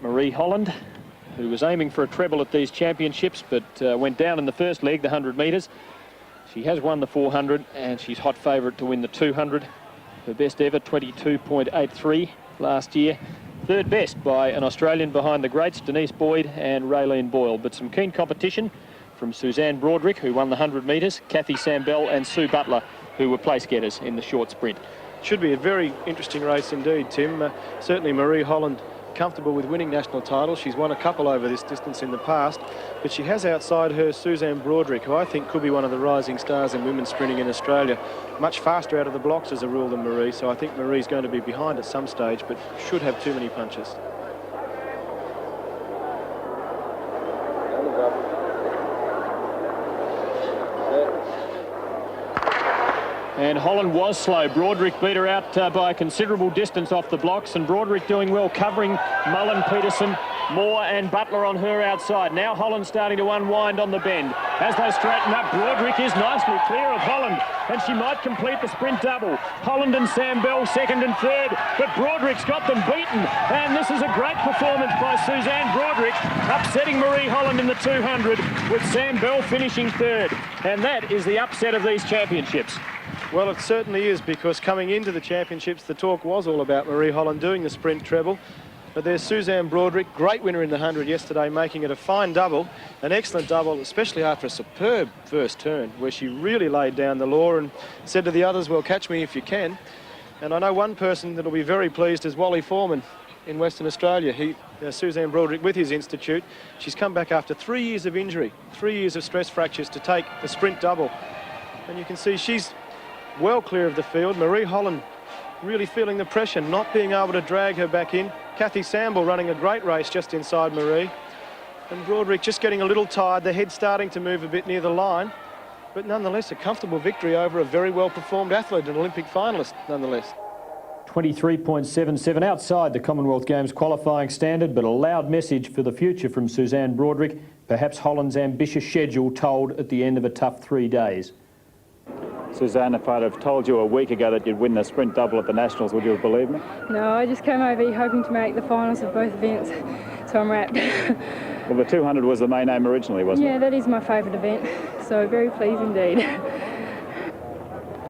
Maree Holland, who was aiming for a treble at these championships, but went down in the first leg, the 100 metres. She has won the 400, and she's hot favourite to win the 200. Her best ever, 22.83 last year. Third best by an Australian behind the greats, Denise Boyd and Raylene Boyle. But some keen competition from Suzanne Broadrick, who won the 100 metres, Kathleen Sambell and Sue Butler, who were place getters in the short sprint. Should be a very interesting race indeed, Tim. Certainly Maree Holland comfortable with winning national titles. She's won a couple over this distance in the past, but she has outside her Suzanne Broadrick, who I think could be one of the rising stars in women's sprinting in Australia. Much faster out of the blocks as a rule than Maree, so I think Maree's going to be behind at some stage, but should have too many punches. And Holland was slow. Broadrick beat her out by a considerable distance off the blocks, and Broadrick doing well, covering Mullen, Peterson, Moore and Butler on her outside. Now Holland starting to unwind on the bend. As they straighten up, Broadrick is nicely clear of Holland, and she might complete the sprint double. Holland and Sambell second and third, but Broadrick's got them beaten, and this is a great performance by Suzanne Broadrick, upsetting Maree Holland in the 200, with Sambell finishing third. And that is the upset of these championships. Well, it certainly is, because coming into the championships, the talk was all about Maree Holland doing the sprint treble. But there's Suzanne Broadrick, great winner in the 100 yesterday, making it a fine double, an excellent double, especially after a superb first turn, where she really laid down the law and said to the others, well, catch me if you can. And I know one person that'll be very pleased is Wally Foreman in Western Australia. Suzanne Broadrick with his institute. She's come back after 3 years of injury, 3 years of stress fractures to take the sprint double. And you can see she's well clear of the field. Maree Holland really feeling the pressure, not being able to drag her back in. Kathleen Sambell running a great race just inside Maree. And Broadrick just getting a little tired, the head starting to move a bit near the line. But nonetheless, a comfortable victory over a very well-performed athlete, an Olympic finalist nonetheless. 23.77 outside the Commonwealth Games qualifying standard, but a loud message for the future from Suzanne Broadrick. Perhaps Holland's ambitious schedule told at the end of a tough 3 days. Suzanne, if I'd have told you a week ago that you'd win the sprint double at the Nationals, would you have believed me? No, I just came over here hoping to make the finals of both events, so I'm wrapped. Well, the 200 was the main aim originally, wasn't it? Yeah, that is my favourite event, so very pleased indeed.